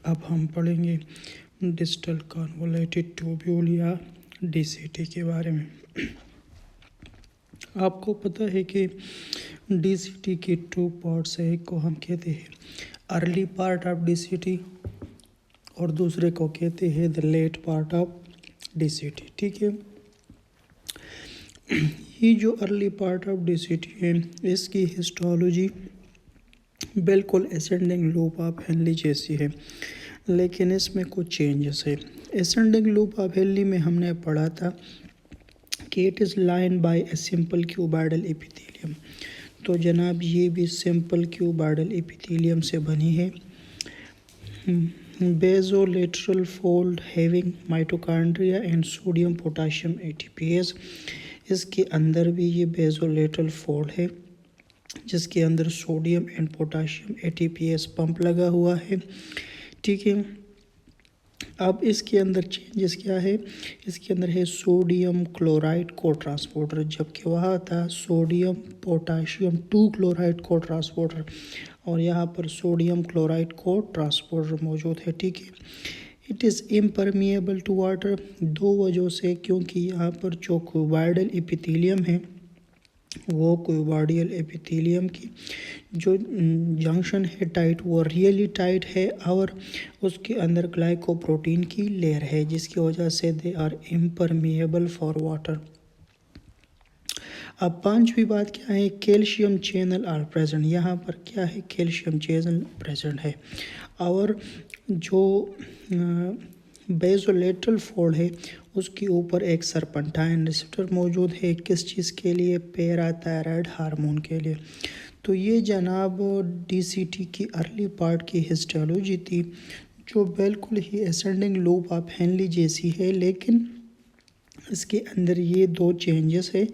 अब हम पढ़ेंगे डिस्टल कन्वोल्यूटेड ट्यूब्यूल या डीसीटी के बारे में। आपको पता है कि डीसीटी के 2 पार्ट्स है। एक को हम कहते हैं अर्ली पार्ट ऑफ डीसीटी और दूसरे को कहते हैं the late part of DCT. ठीक है, ये जो अर्ली पार्ट ऑफ डीसीटी है इसकी हिस्टोलॉजी बिल्कुल एसेंडिंग लूप ऑफ हेनली जैसी है, लेकिन इसमें कुछ चेंजेस है। एसेंडिंग लूप ऑफ हेनली में हमने पढ़ा था कि it is line by a simple cuboidal epithelium. तो जनाब ये भी सिंपल क्यूबॉइडल एपिथेलियम से बनी है। Basolateral fold having mitochondria and sodium potassium ATPase. इसके अंदर भी ये बेसोलेटरल फोल्ड है जिसके अंदर sodium and potassium ATPase pump लगा हुआ है। ठीक है, अब इसके अंदर चेंजेस क्या है? इसके अंदर है सोडियम क्लोराइड को ट्रांसपोर्टर, जबकि वहाँ था सोडियम पोटाशियम 2 क्लोराइड को ट्रांसपोर्टर और यहाँ पर सोडियम क्लोराइड को ट्रांसपोर्टर मौजूद है। ठीक है, it is impermeable to water, 2 वजहों से, क्योंकि यहाँ पर जो क्यूबॉइडल एपिथेलियम है वो क्यूबॉइडल एपिथेलियम की जो जंक्शन है टाइट वो रियली टाइट है और उसके अंदर ग्लाइकोप्रोटीन की लेयर है जिसकी वजह से they are impermeable for water. अब 5वीं बात क्या है? Calcium channel are present. यहाँ पर क्या है? कैल्शियम चैनल प्रेजेंट है और जो बेसोलेटरल फोल्ड है उसके ऊपर एक सरपेंटाइन रिसेप्टर मौजूद है। किस चीज़ के लिए? पैराथायराइड हार्मोन के लिए। तो ये जनाब डीसीटी की अर्ली पार्ट की हिस्टोलॉजी थी जो बिल्कुल ही एसेंडिंग लूप ऑफ हेनली जैसी है, लेकिन इसके अंदर ये 2 चेंजेस है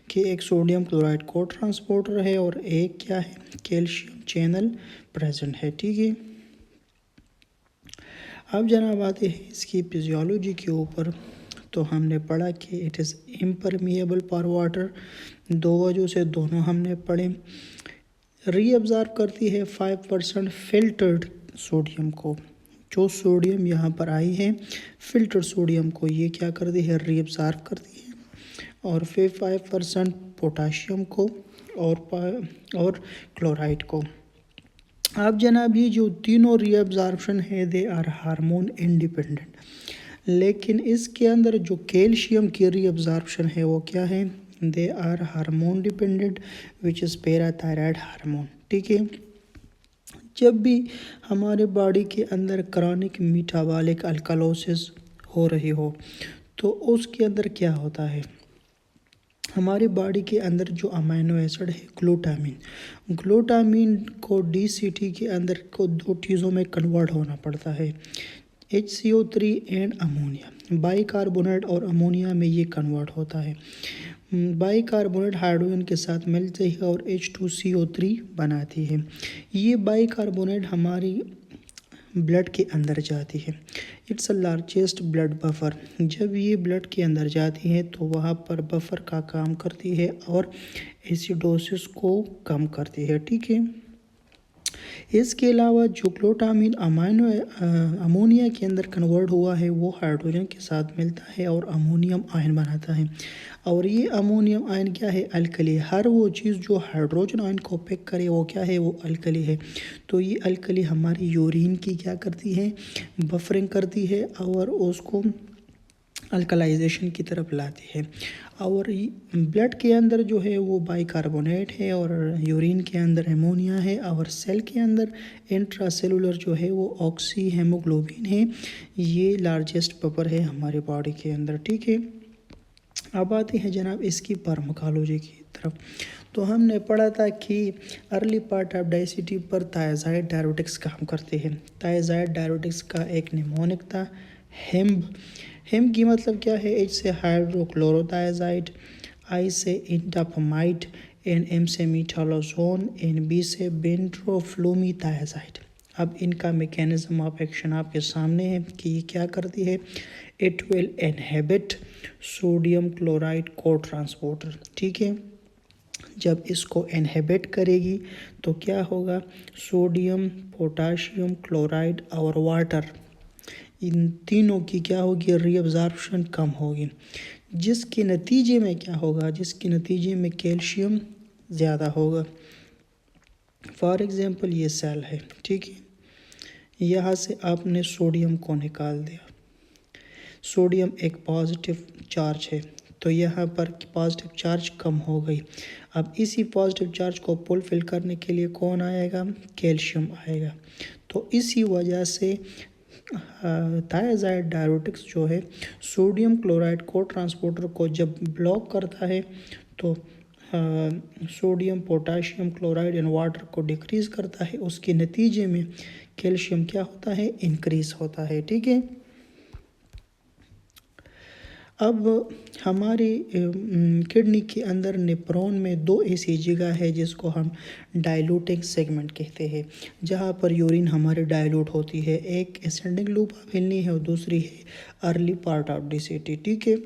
कि एक सोडियम क्लोराइड को ट्रांसपोर्टर है और एक क्या है? कैल्शियम चैनल प्रेजेंट है। ठीक है, अब जनाब आते हैं इसकी फिजियोलॉजी के ऊपर। तो हमने पढ़ा कि it is impermeable for water, 2 वजहों से दोनों हमने पढ़े। रीअब्ज़ॉर्ब करती है 5% फिल्टर्ड सोडियम को। जो सोडियम यहाँ पर आई है फिल्टर्ड सोडियम को ये क्या करती है? रीअब्ज़ॉर्ब करती है और फिर 5% पोटाशियम को और क्लोराइड को। अब जनाब ये जो तीनों रीअब्ज़ॉर्प्शन है दे आर हार्मोन इंडिपेंडेंट, लेकिन इसके अंदर जो कैल्शियम की रीअब्ज़ॉर्प्शन है वो क्या है? They are hormone dependent which is parathyroid hormone. ठीक है, जब भी हमारे बॉडी के अंदर क्रॉनिक मेटाबॉलिक अल्कलोसिस हो रही हो तो उसके अंदर क्या होता है? हमारी बॉडी के अंदर जो अमीनो एसिड है ग्लूटामिन को डीसीटी के अंदर को 2 चीज़ों में कन्वर्ट होना पड़ता है, HCO3 एंड अमोनिया। बाइकार्बोनेट और अमोनिया में ये कन्वर्ट होता है। बाइकार्बोनेट हाइड्रोजन के साथ मिलते हैं और H2CO3 बनाती है। ये बाइकार्बोनेट हमारी ब्लड के अंदर जाती है। It's a largest blood buffer. जब ये ब्लड के अंदर जाती है तो वहाँ पर बफर का काम करती है और एसिडोसिस को कम करती है। ठीक है, इसके अलावा जो ग्लूटामिन अमोनिया के अंदर कन्वर्ट हुआ है वो हाइड्रोजन के साथ मिलता है और अमोनियम आयन बनाता है और ये अमोनियम आयन क्या है? अल्कली। हर वो चीज़ जो हाइड्रोजन आयन को पिक करे वो क्या है? वो अल्कली है। तो ये अल्कली हमारी यूरिन की क्या करती है? बफरिंग करती है और उसको अल्कलाइजेशन की तरफ लाती है। और ब्लड के अंदर जो है वो बाइकार्बोनेट है और यूरिन के अंदर अमोनिया है और सेल के अंदर इंट्रासेलुलर जो है वो ऑक्सी हेमोग्लोबिन है। ये लार्जेस्ट बफर है हमारे बॉडी के अंदर। ठीक है, अब आते हैं जनाब इसकी फार्माकोलॉजी की तरफ। तो हमने पढ़ा था कि अर्ली पार्ट ऑफ डीसीटी पर थायजाइड डायरेटिक्स काम करते हैं। थायजाइड डायरेटिक्स का एक निमोनिक था हेम्ब की मतलब क्या है? H से हाइड्रोक्लोरोथायजाइड, I से इंडापामाइड, M से मीथालोजोन, B से बेंट्रोफ्लूमीथायजाइड। अब इनका मैकेनिज्म ऑफ एक्शन आपके सामने है कि ये क्या करती है? It will inhibit sodium chloride को ट्रांसपोर्टर। ठीक है, जब इसको इनहिबिट करेगी तो क्या होगा, सोडियम, पोटाशियम क्लोराइड और वाटर, इन तीनों की क्या होगी, रीअब्जॉर्प्शन कम होगी, जिसके नतीजे में क्या होगा, जिसके नतीजे में कैल्शियम ज़्यादा होगा। फॉर एग्ज़ाम्पल ये सेल है, ठीक है, यहाँ से आपने सोडियम को निकाल दिया, सोडियम एक पॉजिटिव चार्ज है, तो यहाँ पर पॉजिटिव चार्ज कम हो गई। अब इसी पॉजिटिव चार्ज को फुलफिल करने के लिए कौन आएगा, कैल्शियम आएगा। तो इसी वजह से थायज़ाइड डायरेटिक्स जो है सोडियम क्लोराइड को ट्रांसपोर्टर को जब ब्लॉक करता है तो sodium, potassium chloride and water को डिक्रीज़ करता है, उसके नतीजे में कैल्शियम क्या होता है, इंक्रीज़ होता है, ठीक है। अब हमारी किडनी के अंदर नेफ्रॉन में दो ऐसी जगह है जिसको हम डाइल्यूटिंग सेगमेंट कहते हैं, जहाँ पर यूरिन हमारी डाइल्यूट होती है। एक एसेंडिंग लूप हिलनी है और दूसरी है अर्ली पार्ट ऑफ DCT, ठीक है।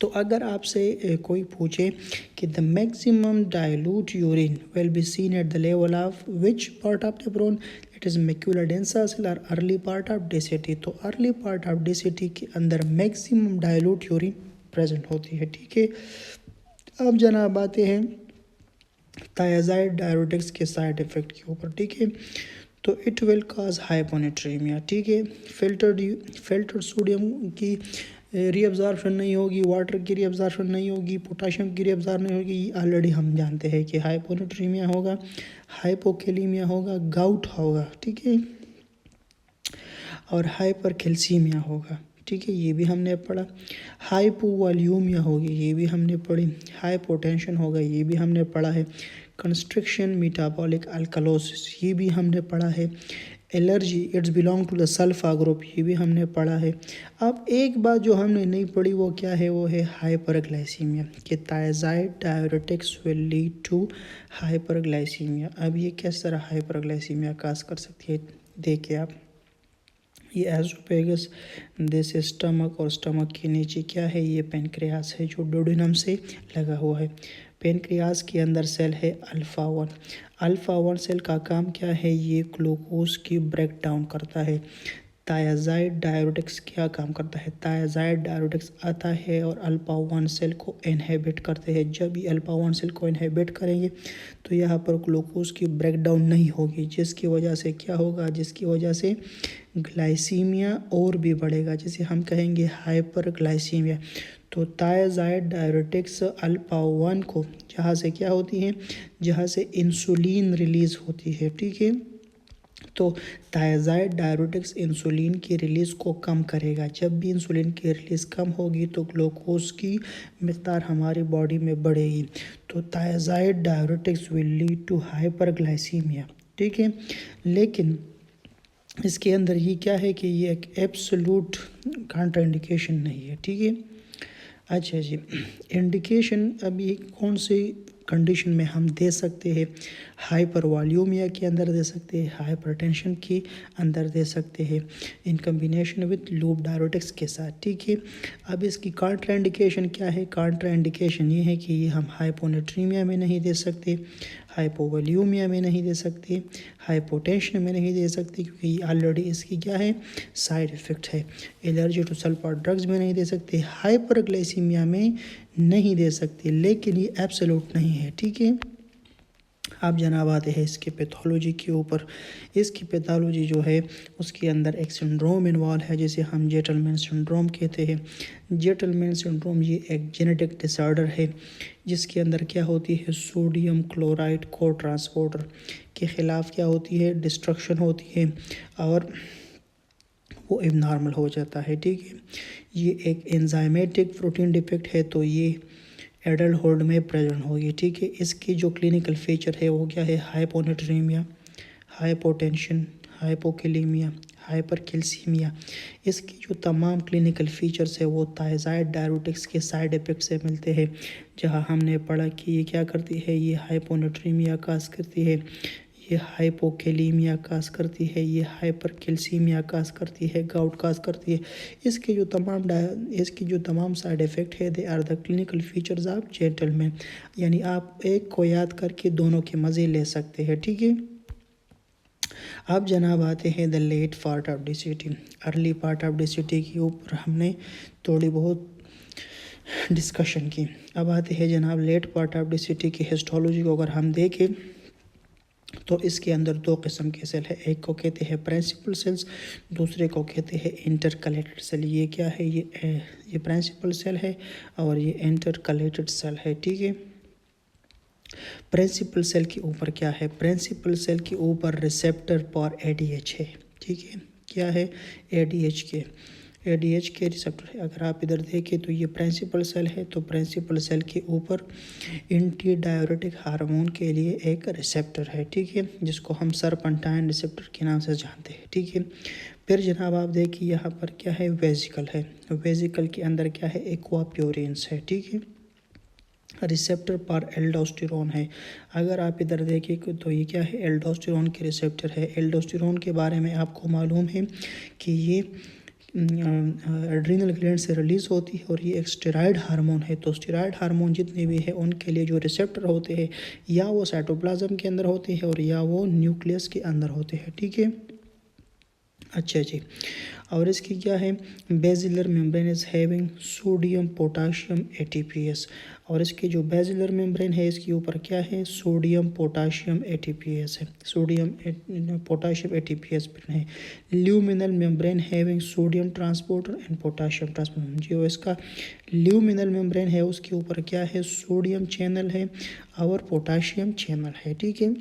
तो अगर आपसे कोई पूछे कि the maximum dilute urine will be seen at the level of which part of nephron, it is macula densa cell और अर्ली पार्ट ऑफ DCT। तो अर्ली पार्ट ऑफ DCT के अंदर मैक्सिमम डाइल्यूट यूरिन प्रेजेंट होती है, ठीक है। अब जनाब आते हैं थायज़ाइड डायरेटिक्स के साइड इफ़ेक्ट के ऊपर, ठीक है। तो इट विल काज हाइपोनेट्रीमिया, ठीक है। फिल्टर्ड सोडियम की रीअब्जॉर्प्शन नहीं होगी, वाटर की रीअब्जॉर्प्शन नहीं होगी, पोटाशियम की रीअब्जॉर्प्शन नहीं होगी, ऑलरेडी हम जानते हैं कि हाइपोनेट्रीमिया होगा, हाइपोकेलीमिया होगा, गाउट होगा, ठीक है, और हाइपरकैल्सीमिया होगा, ठीक है, ये भी हमने पढ़ा। हाइपोवॉल्यूमिया होगी, ये भी हमने पढ़ी। हाइपोटेंशन होगा, ये भी हमने पढ़ा है। कंस्ट्रिक्शन मेटाबॉलिक अल्कलोसिस, ये भी हमने पढ़ा है। Allergy, it's belong to the sulfa group, ये भी हमने पढ़ा है। अब एक बात जो हमने नहीं पढ़ी वो क्या है, वो है हाइपरग्लाइसीमिया, कि thiazide diuretics will lead to hyperglycaemia. अब ये किस तरह हाइपरग्लाइसीमिया काज कर सकती है, देखिए आप, ये एसोफेगस, दिस स्टमक, और स्टमक के नीचे क्या है, ये पेनक्रियास है जो डोडेनम से लगा हुआ है। पेनक्रियास के अंदर सेल है अल्फ़ा 1। अल्फ़ा 1 सेल का काम क्या है, ये ग्लूकोज की ब्रेक डाउन करता है। थायज़ाइड डायरेटिक्स क्या काम करता है, थायज़ाइड डायरेटिक्स आता है और अल्फ़ा 1 सेल को इनहिबिट करते हैं। जब ये अल्फ़ा 1 सेल को इनहिबिट करेंगे तो यहाँ पर ग्लूकोज की ब्रेक डाउन नहीं होगी, जिसकी वजह से क्या होगा, जिसकी वजह से ग्लाइसीमिया और भी बढ़ेगा, जिसे हम कहेंगे हाइपरग्लाइसीमिया। तो थायज़ाइड डायरेटिक्स अल्फ़ा 1 को, जहाँ से क्या होती है, जहाँ से इंसुलिन रिलीज़ होती है, ठीक है। तो थायज़ाइड डायरेटिक्स इंसुलिन की रिलीज़ को कम करेगा। जब भी इंसुलिन की रिलीज़ कम होगी तो ग्लूकोज की मिक़दार हमारी बॉडी में बढ़ेगी। तो thiazide diuretics will lead to hyperglycaemia, ठीक है। लेकिन इसके अंदर ये क्या है कि ये एक एब्सोल्यूट कॉन्ट्राइंडिकेशन नहीं है, ठीक है। अच्छा जी, इंडिकेशन अभी कौन सी कंडीशन में हम दे सकते हैं, हाइपरवॉल्यूमिया के अंदर दे सकते हैं, हाइपरटेंशन के अंदर दे सकते हैं, इन कम्बिनेशन विद लूप डायरेटिक्स के साथ, ठीक है। अब इसकी कॉन्ट्राइंडिकेशन क्या है, कॉन्ट्राइंडिकेशन ये है कि ये हम हाइपोनेट्रीमिया में नहीं दे सकते, हाइपोवॉल्यूमिया में नहीं दे सकते, हाइपोटेंशन में नहीं दे सकते, क्योंकि ऑलरेडी इसकी क्या है, साइड इफ़ेक्ट है। एलर्जी टू सल्फर ड्रग्स में नहीं दे सकते, हाइपरग्लाइसीमिया में नहीं दे सकते, लेकिन ये एब्सोल्यूट नहीं है, ठीक है। आप जनाब आते हैं इसके पैथोलॉजी के ऊपर। इसकी पैथोलॉजी जो है उसके अंदर एक सिंड्रोम इन्वॉल्व है जिसे हम जेटलमैन सिंड्रोम कहते हैं। जेटलमैन सिंड्रोम ये एक जेनेटिक डिसऑर्डर है जिसके अंदर क्या होती है, सोडियम क्लोराइड को ट्रांसपोर्टर के ख़िलाफ़ क्या होती है, डिस्ट्रक्शन होती है और वो एबनॉर्मल हो जाता है, ठीक है। ये एक एंजाइमेटिक प्रोटीन डिफेक्ट है, तो ये एडल्टहुड में प्रेजेंट होगी, ठीक है। इसकी जो क्लिनिकल फीचर है वो क्या है, हाइपोनेट्रीमिया, हाइपोटेंशन, हाइपोकेलीमिया, हाइपरकैल्सीमिया। इसकी जो तमाम क्लिनिकल फीचर्स है वो थायज़ाइड डायरेटिक्स के साइड इफ़ेक्ट से मिलते हैं। जहां हमने पढ़ा कि ये क्या करती है, ये हाइपोनेट्रीमिया काज करती है, ये हाइपोकैलीमिया काज करती है, ये हाइपरकैल्सीमिया काज करती है, गाउट काज करती है। इसकी जो तमाम साइड इफ़ेक्ट है they are the clinical features of gentleman, यानी आप एक को याद करके दोनों के मज़े ले सकते हैं, ठीक है। अब जनाब आते हैं the late part of DCT. Early part of DCT के ऊपर हमने थोड़ी बहुत डिस्कशन की। अब आते हैं जनाब लेट पार्ट ऑफ डिसीटी की हिस्टोलॉजी को अगर हम देखें तो इसके अंदर दो किस्म के सेल है, एक को कहते हैं प्रिंसिपल सेल्स, दूसरे को कहते हैं इंटरकलेटेड सेल। ये क्या है, ये प्रिंसिपल सेल है और ये इंटरकलेटेड सेल है, ठीक है। प्रिंसिपल सेल के ऊपर क्या है, प्रिंसिपल सेल के ऊपर रिसेप्टर फॉर एडीएच है, ठीक है। क्या है, एडीएच के रिसेप्टर है। अगर आप इधर देखें तो ये प्रिंसिपल सेल है, तो प्रिंसिपल सेल के ऊपर एंटी डाययूरेटिक हार्मोन के लिए एक रिसेप्टर है, ठीक है, जिसको हम सरपेंटाइन रिसेप्टर के नाम से जानते हैं, ठीक है। फिर जनाब आप देखिए यहाँ पर क्या है, वेजिकल है। वेजिकल के अंदर क्या है, एक्वाप्योरिन्स है, ठीक है। रिसेप्टर पर एल्डोस्टेरोन है। अगर आप इधर देखें तो ये क्या है, एल्डोस्टेरोन के रिसेप्टर है। एल्डोस्टेरोन के बारे में आपको मालूम है कि ये एड्रीनल ग्लैंड से रिलीज़ होती है और ये एक स्टेरॉयड हार्मोन है। तो स्टेरॉयड हार्मोन जितने भी है उनके लिए जो रिसेप्टर होते हैं या वो साइटोप्लाज्म के अंदर होते हैं और या वो न्यूक्लियस के अंदर होते हैं, ठीक है। अच्छा जी, और इसकी क्या है, basilar membrane is having sodium potassium ATPase. और इसकी जो बेसिलर मेम्ब्रेन है इसके ऊपर क्या है, सोडियम पोटाशियम एटीपीएस है, सोडियम पोटाशियम एटीपीएस है। Luminal membrane having sodium transporter and potassium transporter. जो इसका ल्यूमिनल मेम्ब्रेन है उसके ऊपर क्या है, सोडियम चैनल है और पोटाशियम चैनल है, ठीक है।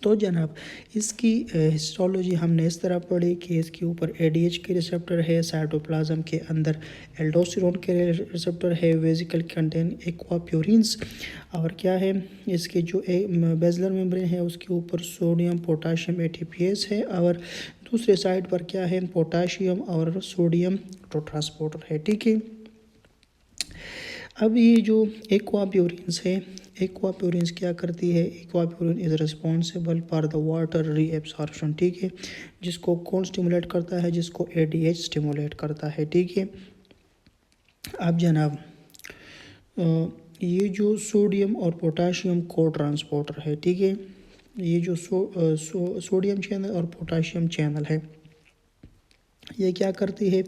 तो जनाब इसकी हिस्टोलॉजी हमने इस तरह पढ़ी कि इसके ऊपर एडीएच के रिसेप्टर है, साइटोप्लाज्म के अंदर एल्डोस्टेरोन के रिसेप्टर है, वेजिकल कंटेन एक्वाप्योरिन्स, और क्या है, इसके जो बेसिलर मेम्ब्रेन है उसके ऊपर सोडियम पोटाशियम एटीपीएस है, और दूसरे साइड पर क्या है, पोटाशियम और सोडियम ट्रांसपोर्टर है, ठीक है। अब ये जो एक्वाप्योरिन्स है, एक्वाप्योरिन्स क्या करती है, aquaporin is responsible for the water reabsorption, ठीक है। जिसको कौन स्टिमुलेट करता है, जिसको एडीएच स्टिमुलेट करता है, ठीक है। अब जनाब ये जो सोडियम और पोटाशियम को ट्रांसपोर्टर है, ठीक है। ये जो सोडियम चैनल और पोटाशियम चैनल है ये क्या करती है,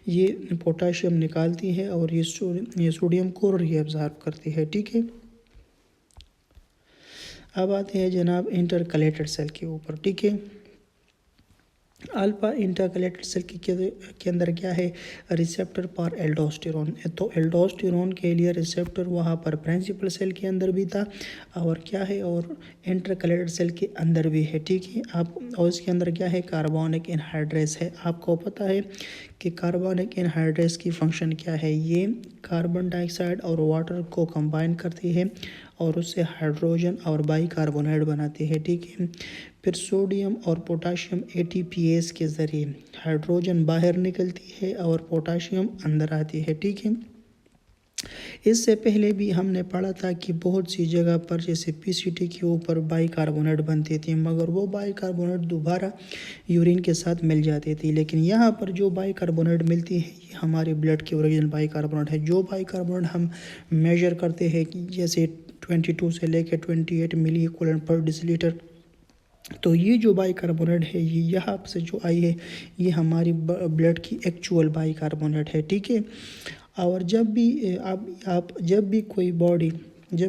ये पोटाशियम निकालती है और ये सोडियम को रीअब्जॉर्ब करती है, ठीक है। अब आते हैं जनाब इंटरकलेटेड सेल के ऊपर, ठीक है। अल्फा इंटरकलेटेड सेल के अंदर क्या है, रिसेप्टर फॉर एल्डोस्टेरोन। तो एल्डोस्टेरोन के लिए रिसेप्टर वहाँ पर प्रिंसिपल सेल के अंदर भी था और क्या है, और इंटरकलेटेड सेल के अंदर भी है, ठीक है। आप और इसके अंदर क्या है, कार्बोनिक एनहाइड्रेस है। आपको पता है कि कार्बोनिक एनहाइड्रेस की फंक्शन क्या है, ये कार्बन डाइऑक्साइड और वाटर को कंबाइन करती है और उससे हाइड्रोजन और बाइकार्बोनेट बनाती है, ठीक है। फिर सोडियम और पोटाशियम एटीपीएस के ज़रिए हाइड्रोजन बाहर निकलती है और पोटाशियम अंदर आती है, ठीक है। इससे पहले भी हमने पढ़ा था कि बहुत सी जगह पर जैसे पीसीटी के ऊपर बाइकार्बोनेट बनती थी, मगर वो बाइकार्बोनेट दोबारा यूरिन के साथ मिल जाती थी। लेकिन यहाँ पर जो बाइकार्बोनेट मिलती है ये हमारे ब्लड की ओरिजिनल बाइकार्बोनेट है। जो बाइकार्बोनेट हम मेजर करते हैं कि जैसे 22 से लेकर 28 मिली इक्विवेलेंट पर डिसीलीटर, तो ये जो बाइकार्बोनेट है ये यहाँ से जो आई है ये हमारी ब्लड की एक्चुअल बाइकार्बोनेट है, ठीक है। और जब भी आप जब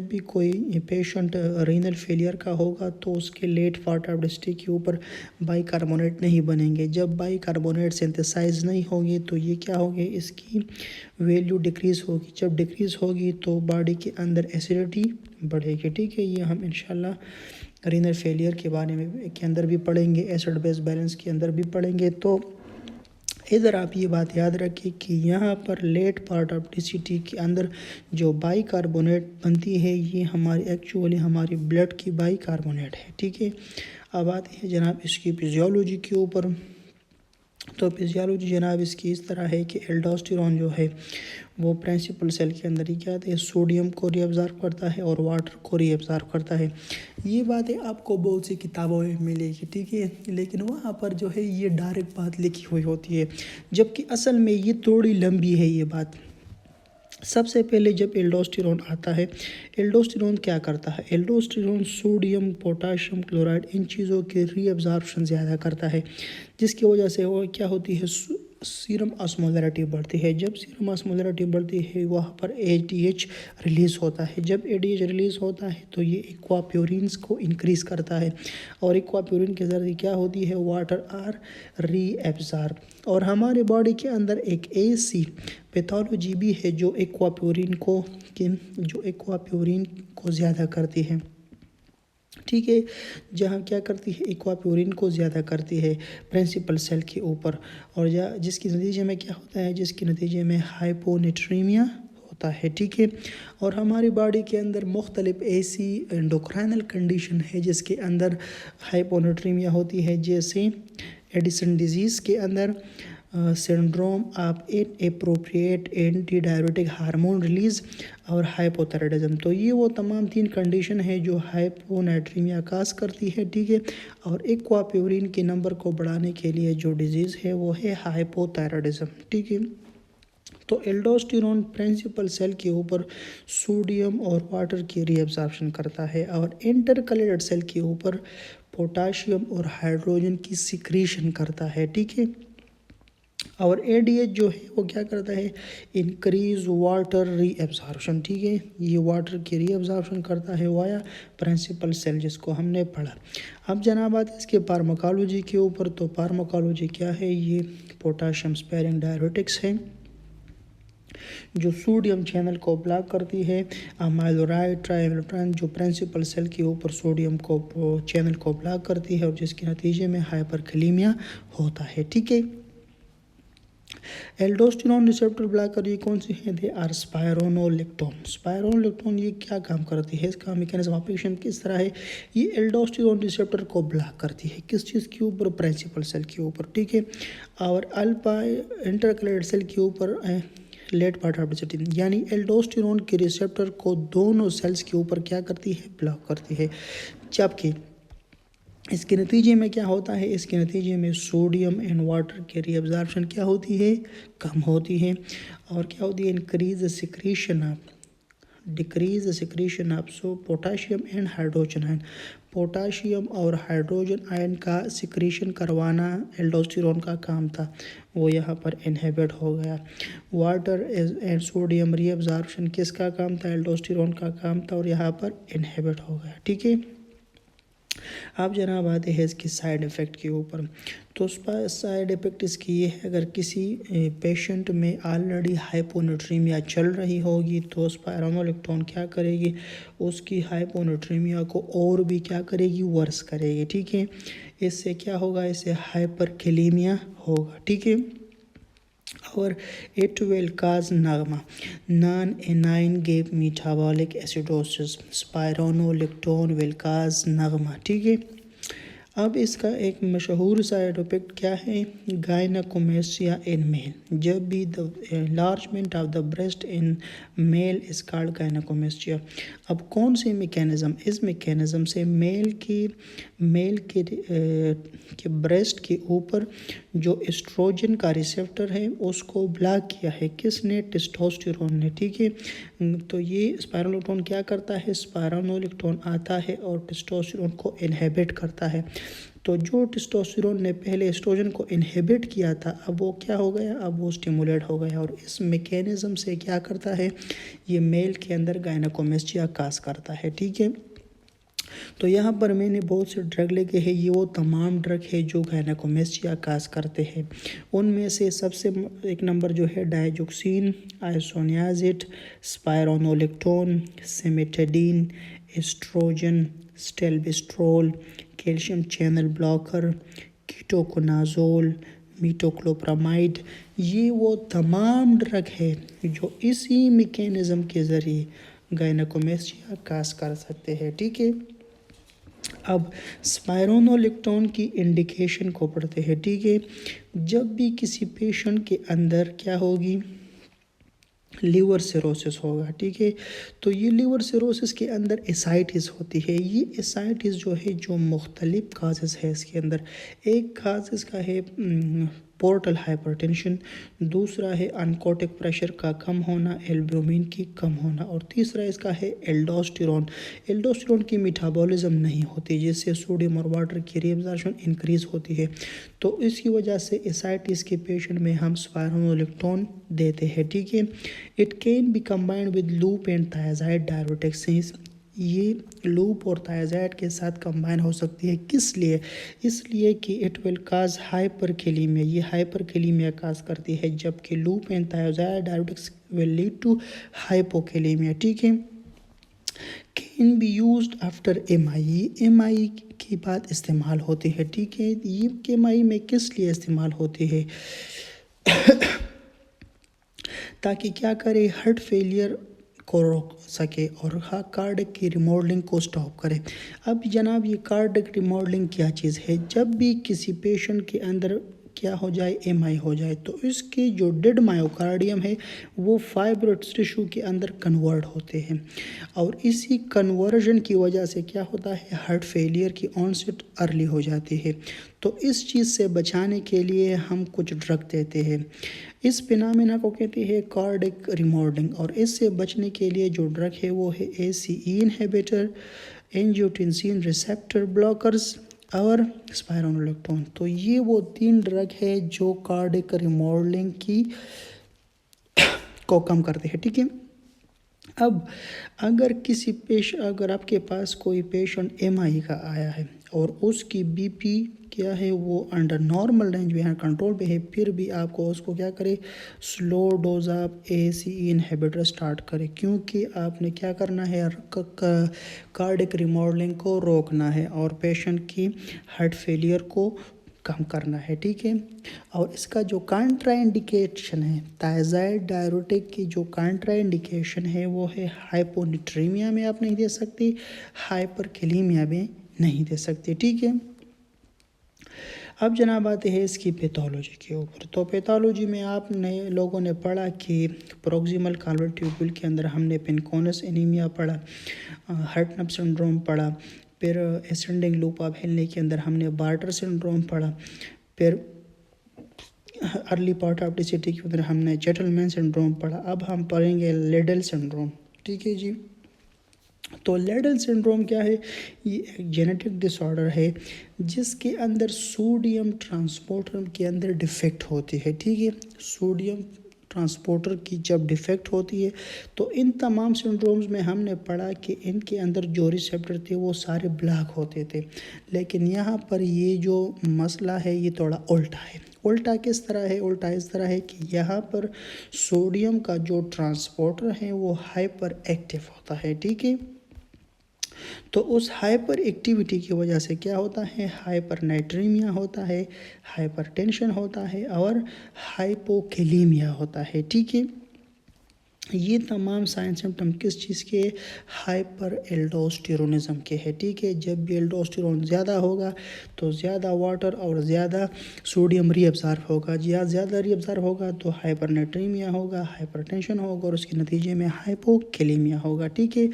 भी कोई पेशेंट रीनल फेलियर का होगा तो उसके लेट पार्ट ऑफ डिस्ट्रिक्ट के ऊपर बाइकार्बोनेट नहीं बनेंगे। जब बाइकार्बोनेट सिंथेसाइज नहीं होगी तो ये क्या होगी, इसकी वैल्यू डिक्रीज़ होगी। जब डिक्रीज़ होगी तो बॉडी के अंदर एसिडिटी बढ़ेगी, ठीक है। ये हम इंशाल्लाह रीनल फेलियर के बारे में के अंदर भी पढ़ेंगे, एसिड बेस बैलेंस के अंदर भी पढ़ेंगे। तो इधर आप ये बात याद रखिए कि यहाँ पर लेट पार्ट ऑफ डीसीटी के अंदर जो बाइकार्बोनेट बनती है ये एक्चुअली हमारी ब्लड की बाइकार्बोनेट है, ठीक है। अब आते हैं जनाब इसकी फिजियोलॉजी के ऊपर। तो फिजियोलॉजी जनाब इसकी इस तरह है कि एल्डोस्टेरोन जो है वो प्रिंसिपल सेल के अंदर ही क्या है, सोडियम को रीअब्ज़ॉर्ब करता है और वाटर को रीअब्ज़ॉर्ब करता है। ये बातें आपको बहुत सी किताबों में मिलेगी, ठीक है, लेकिन वहाँ पर जो है ये डायरेक्ट बात लिखी हुई होती है, जबकि असल में ये थोड़ी लंबी है ये बात। सबसे पहले जब एल्डोस्टेरोन आता है, एल्डोस्टेरोन क्या करता है, aldosterone sodium potassium chloride in चीज़ों के रीअब्ज़ॉर्प्शन ज़्यादा करता है, जिसकी वजह से वो क्या होती है, सीरम ऑस्मोलैरिटी बढ़ती है। जब सीरम ऑस्मोलैरिटी बढ़ती है वहाँ पर एडीएच रिलीज़ होता है। जब एडीएच रिलीज़ होता है तो ये एक्वा प्योरिन्स को इंक्रीज़ करता है और एक्वा प्योरिन के ज़रिए क्या होती है, वाटर आर रीअब्ज़ॉर्ब। और हमारे बॉडी के अंदर एक ऐसी पैथोलॉजी भी है जो एक्वा प्योरिन को ज़्यादा करती है, ठीक है, जहाँ क्या करती है, एक्वा प्योरिन को ज़्यादा करती है प्रिंसिपल सेल के ऊपर, और जिसके नतीजे में क्या होता है, जिसके नतीजे में हाइपोनेट्रीमिया होता है, ठीक है। और हमारी बॉडी के अंदर मुख्तलिफ ऐसी एंडोक्राइनल कंडीशन है जिसके अंदर हाइपोनेट्रीमिया होती है, जैसे एडिसन डिजीज़ के अंदर syndrome of inappropriate anti diabetic hormone release और हाइपोथायराइडिज्म। तो ये वो तमाम 3 कंडीशन है जो हाइपोनेट्रीमिया काज करती है, ठीक है। और एक्वा प्योरिन के नंबर को बढ़ाने के लिए जो डिजीज़ है वो है हाइपोथायराइडिज्म, ठीक है। तो एल्डोस्टेरोन प्रिंसिपल सेल के ऊपर सोडियम और वाटर की रीअब्जॉर्प्शन करता है और इंटरकलेटेड सेल के ऊपर पोटाशियम और हाइड्रोजन की सिक्रीशन करता है, ठीक है। और एडीएच जो है वो क्या करता है, इंक्रीज वाटर रीअब्जॉर्प्शन, ठीक है, ये वाटर की रीअब्जॉर्प्शन करता है वाया प्रिंसिपल सेल, जिसको हमने पढ़ा। अब जनाब बात इसके फार्माकोलॉजी के ऊपर, तो फार्माकोलॉजी क्या है, ये पोटाशियम स्पेयरिंग डायरेटिक्स है जो सोडियम चैनल को ब्लॉक करती है, अमाइलोराइड ट्राइमेट्रान जो प्रिंसिपल सेल के ऊपर सोडियम को चैनल को ब्लॉक करती है और जिसके नतीजे में हाइपरकैलेमिया होता है, ठीक है। एल्डोस्टेरोन रिसेप्टर ब्लॉकर ये कौन सी है, दे आर स्पायरोनोलेक्टोन। स्पायरोनोलेक्टोन ये क्या काम करती है, इसका मैकेनिज्म ऑफ एक्शन किस तरह है, ये एल्डोस्टेरोन रिसेप्टर को ब्लॉक करती है, किस चीज़ के ऊपर, प्रिंसिपल सेल के ऊपर, ठीक है। और अल्फा इंटरकलेटेड सेल के ऊपर लेट पार्ट ऑफ डिसिटिन, यानी एल्डोस्टेरोन के रिसेप्टर को दोनों सेल्स के ऊपर क्या करती है, ब्लॉक करती है। जबकि इसके नतीजे में क्या होता है, इसके नतीजे में सोडियम एंड वाटर के रीअब्जॉर्प्शन क्या होती है, कम होती है, और क्या होती है, increase secretion of decrease secretion of so potassium and hydrogen ion. Potassium और हाइड्रोजन आयन का सिक्रीशन करवाना एल्डोस्टेरोन का काम था, वो यहाँ पर इनहिबिट हो गया। वाटर एंड सोडियम रीअब्जॉर्प्शन किसका काम था, एल्डोस्टेरोन का काम था, और यहाँ पर इनहिबिट हो गया, ठीक है। अब जनाब आते हैं इसकी साइड इफ़ेक्ट के ऊपर। तो साइड इफ़ेक्ट इसकी ये है, अगर किसी पेशेंट में ऑलरेडी हाइपोनेट्रीमिया चल रही होगी तो स्पायरोनोलेक्टोन क्या करेगी, उसकी हाइपोनेट्रीमिया को और भी क्या करेगी, वर्स करेगी, ठीक है। इससे क्या होगा, इससे हाइपरकैलेमिया होगा, ठीक है। और it will cause Nagma non-enine gap metabolic acidosis, स्पायरोनोलेक्टोन will cause नगमा, ठीक है। अब इसका एक मशहूर साइड इफेक्ट क्या है, गायनाकोमेस्टिया इन मेल, जब भी the enlargement of the breast in male is called gynaecomastia. अब कौन से मैकेनिज़्म, इस मैकेनिज़्म से मेल के ब्रेस्ट के ऊपर जो एस्ट्रोजन का रिसेप्टर है उसको ब्लॉक किया है, किसने, टेस्टोस्टेरोन ने, ठीक है। तो ये स्पायरोनोलेक्टोन क्या करता है, स्पायरोनोलेक्टोन आता है और टेस्टोस्टेरोन को इनहिबिट करता है। तो जो टेस्टोस्टेरोन ने पहले एस्ट्रोजन को इनहिबिट किया था, अब वो क्या हो गया, अब वो स्टिमुलेट हो गया, और इस मैकेनिज़्म से क्या करता है, ये मेल के अंदर गायनाकोमेस्टिया काज करता है, ठीक है। तो यहाँ पर मैंने बहुत से ड्रग लिखे हैं, ये वो तमाम ड्रग है जो गायनाकोमेस्टिया काज करते हैं। उनमें से सबसे एक नंबर जो है digoxin, isoniazid, spironolactone, cimetidine, oestrogen, stilboestrol, calcium channel blocker, ketoconazole, metoclopramide, ये वो तमाम ड्रग है जो इसी मैकेनिज़्म के ज़रिए गायनाकोमेस्टिया काज कर सकते हैं, ठीक है। अब स्पाइरोनोलेक्टोन की इंडिकेशन को पढ़ते हैं, ठीक है। जब भी किसी पेशेंट के अंदर क्या होगी, लीवर सिरोसिस होगा, ठीक है। तो ये लीवर सिरोसिस के अंदर एसाइटिस होती है। ये एसाइटिस जो है जो मुख्तलिफ काजेज़ है इसके अंदर। एक काज इसका है पोर्टल हाइपरटेंशन, दूसरा है अनकोटिक प्रेशर का कम होना, एल्ब्यूमिन की कम होना, और तीसरा इसका है एल्डोस्टेरोन। एल्डोस्टेरोन की मेटाबॉलिज्म नहीं होती जिससे सोडियम और वाटर की रीअब्जॉर्प्शन इंक्रीज़ होती है। तो इसकी वजह से एसाइटिस के पेशेंट में हम स्पाइरोनोलेक्टोन देते हैं, ठीक है। It can be combined with loop and thiazide diuretics. ये लूप और थायजाइड के साथ कंबाइन हो सकती है। किस लिए? इसलिए कि इट विल काज हाइपरकेलीमिया। ये हाइपरकेलीमिया काज करती है, जबकि loop and thiazide diuretics will lead to hypokalaemia, ठीक है। Can be used after MI. MI के बाद इस्तेमाल होती है, ठीक है। ये एमआई में किस लिए इस्तेमाल होती है? ताकि क्या करे, हार्ट फेलियर को रोक सके और कार्डिक की रिमॉडलिंग को स्टॉप करे। अब जनाब ये कार्डिक रिमॉडलिंग क्या चीज़ है? जब भी किसी पेशेंट के अंदर क्या हो जाए, एमआई हो जाए, तो इसके जो डेड मायोकार्डियम है वो फाइब्रोटिक टिश्यू के अंदर कन्वर्ट होते हैं, और इसी कन्वर्जन की वजह से क्या होता है, हार्ट फेलियर की ऑनसेट अर्ली हो जाती है। तो इस चीज़ से बचाने के लिए हम कुछ ड्रग देते हैं। इस फिनोमेना को कहते हैं कार्डिक रिमॉडलिंग, और इससे बचने के लिए जो ड्रग है वो है ACE inhibitor, angiotensin receptor blockers और स्पाइरोनोलेक्टोन। तो ये वो 3 ड्रग है जो कार्डिक रिमॉडलिंग की को कम करते हैं, ठीक है। अब अगर आपके पास कोई पेशेंट एमआई का आया है और उसकी बीपी क्या है, वो अंडर नॉर्मल रेंज में है, कंट्रोल पे है, फिर भी आपको उसको क्या करे, slow dose of ACE inhibitor start करें, क्योंकि आपने क्या करना है, कार्डिक रिमॉडलिंग को रोकना है और पेशेंट की हार्ट फेलियर को कम करना है, ठीक है। और इसका जो कॉन्ट्राइंडिकेशन है, थायजाइड डायरेटिक की जो कॉन्ट्राइंडिकेशन है वो है हाइपोनेट्रीमिया में आप नहीं दे सकते, हाइपरकेलीमिया में नहीं दे सकते, ठीक है। अब जनाब आते हैं इसकी पैथोलॉजी के ऊपर। तो पैथोलॉजी में आपने लोगों ने पढ़ा कि प्रोक्सिमल कार्पल ट्यूब्यूल के अंदर हमने पिनकोनस एनीमिया पढ़ा, हर्टनप सिंड्रोम पढ़ा, फिर एसेंडिंग लूप ऑफ हेनले के अंदर हमने बार्टर सिंड्रोम पढ़ा, फिर अर्ली पार्ट ऑफ डिसिटी के अंदर हमने जेटलमैन सिंड्रोम पढ़ा। अब हम पढ़ेंगे लेडल सिंड्रोम, ठीक है जी। तो लेडल सिंड्रोम क्या है? ये एक जेनेटिक डिसऑर्डर है जिसके अंदर सोडियम ट्रांसपोर्टर के अंदर डिफेक्ट होती है, ठीक है। सोडियम ट्रांसपोर्टर की जब डिफेक्ट होती है तो इन तमाम सिंड्रोम्स में हमने पढ़ा कि इनके अंदर जो रिसेप्टर थे वो सारे ब्लॉक होते थे, लेकिन यहाँ पर ये जो मसला है ये थोड़ा उल्टा है। उल्टा किस तरह है? उल्टा इस तरह है कि यहाँ पर सोडियम का जो ट्रांसपोर्टर है वो हाइपर एक्टिव होता है, ठीक है। तो उस हाइपर एक्टिविटी की वजह से क्या होता है, हाइपर नाइट्रीमिया होता है, हाइपरटेंशन होता है और हाइपोकेलीमिया होता है, ठीक है। ये तमाम साइन सिम्टम किस चीज़ के? हाइपर एल्डोस्टेरोनिज्म के है, ठीक है। जब भी एल्डोस्टेरोन ज़्यादा होगा तो ज़्यादा वाटर और ज़्यादा सोडियम रीअब्ज़ॉर्ब होगा, ज़्यादा रीअब्ज़ॉर्ब होगा तो हाइपरनेट्रीमिया होगा, हाइपरटेंशन होगा और उसके नतीजे में हाइपोकेलीमिया होगा, ठीक है।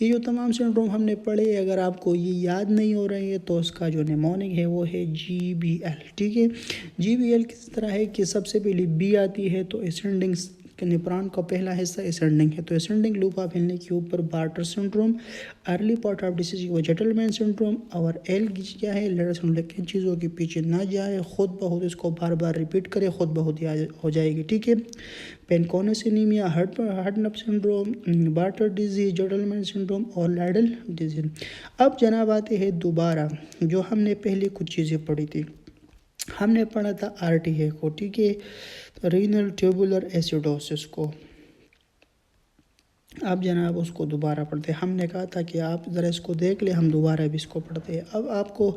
ये जो तमाम सिंड्रोम हमने पढ़े, अगर आपको ये याद नहीं हो रहे हैं तो उसका जो निमोनिक है वो है GBL, ठीक है। GBL किस तरह है कि सबसे पहले बी आती है तो एसेंडिंग निप्रान का पहला हिस्सा एसेंडिंग है, तो एसेंडिंग लूप ऑफ हिलने के ऊपर barter syndrome, early part of disease वो जेटलमैन सिंड्रोम, और एल क्या है, लेडल सिंड्रोम। लेकिन चीज़ों के पीछे ना जाए, खुद बहुत इसको बार बार रिपीट करे, खुद बहुत हो जाएगी, ठीक है। Pernicious anaemia, Hartnup syndrome, Bartter disease, Gitelman syndrome और लेडल डिजीज। अब जनाब आते हैं दोबारा जो हमने पहले कुछ चीज़ें पढ़ी थी। हमने पढ़ा था RTA को, ठीक है, रीनल ट्यूबुलर एसिडोसिस को। अब जनाब उसको दोबारा पढ़ते हैं। हमने कहा था कि आप ज़रा इसको देख ले, हम दोबारा भी इसको पढ़ते हैं। अब आपको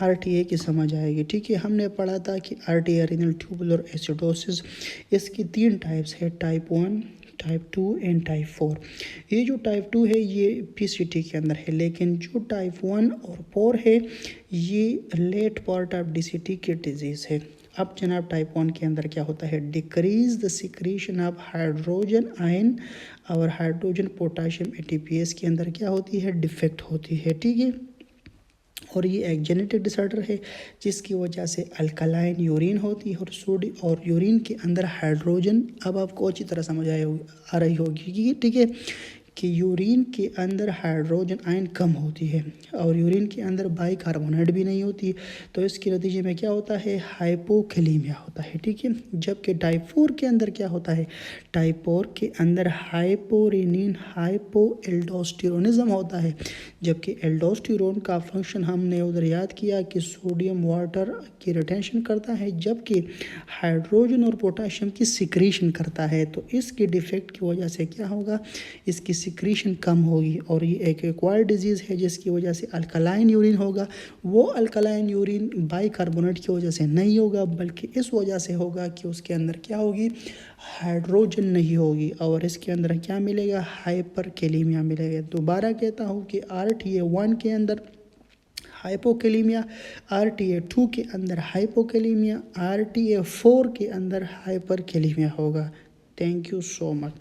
RTA की समझ आएगी, ठीक है। हमने पढ़ा था कि RTA रीनल ट्यूबुलर एसिडोसिस, इसकी 3 टाइप्स है, टाइप 1, टाइप 2 एंड टाइप 4। ये जो टाइप 2 है ये पीसीटी के अंदर है, लेकिन जो टाइप 1 और 4 है ये लेट पार्ट ऑफ डीसीटी की डिजीज़ है। अब जनाब टाइप 1 के अंदर क्या होता है, decrease the secretion of hydrogen ion और हाइड्रोजन पोटाशियम एटीपीएस के अंदर क्या होती है, डिफेक्ट होती है, ठीक है। और ये एक जेनेटिक डिसऑर्डर है जिसकी वजह से अल्कलाइन यूरिन होती है और सोडियम और यूरिन के अंदर हाइड्रोजन, अब आपको अच्छी तरह समझ आ रही होगी, ठीक है, कि यूरिन के अंदर हाइड्रोजन आयन कम होती है और यूरिन के अंदर बाइकार्बोनेट भी नहीं होती, तो इसके नतीजे में क्या होता है, हाइपोकैलेमिया होता है, ठीक है। जबकि टाइप 4 के अंदर क्या होता है, टाइप 4 के अंदर हाइपोरेनिन हाइपोएल्डोस्टेरोनिज्म होता है, जबकि एल्डोस्टेरोन का फंक्शन हमने उधर याद किया कि सोडियम वाटर की रिटेंशन करता है, जबकि हाइड्रोजन और पोटाशियम की सिक्रीशन करता है। तो इसके डिफेक्ट की वजह से क्या होगा, इसकी सिक्रीशन कम होगी और ये एक एक्वायर्ड डिजीज़ है जिसकी वजह से अल्कलाइन यूरिन होगा। वो अल्कलाइन यूरिन बाइकार्बोनेट की वजह से नहीं होगा, बल्कि इस वजह से होगा कि उसके अंदर क्या होगी, हाइड्रोजन नहीं होगी और इसके अंदर क्या मिलेगा, हाइपरकैलेमिया मिलेगा। दोबारा कहता हूँ कि RTA1 के अंदर हाइपोकैलेमिया, RTA2 के अंदर हाइपोकैलेमिया, RTA4 के अंदर हाइपरकैलेमिया होगा। Thank you so much.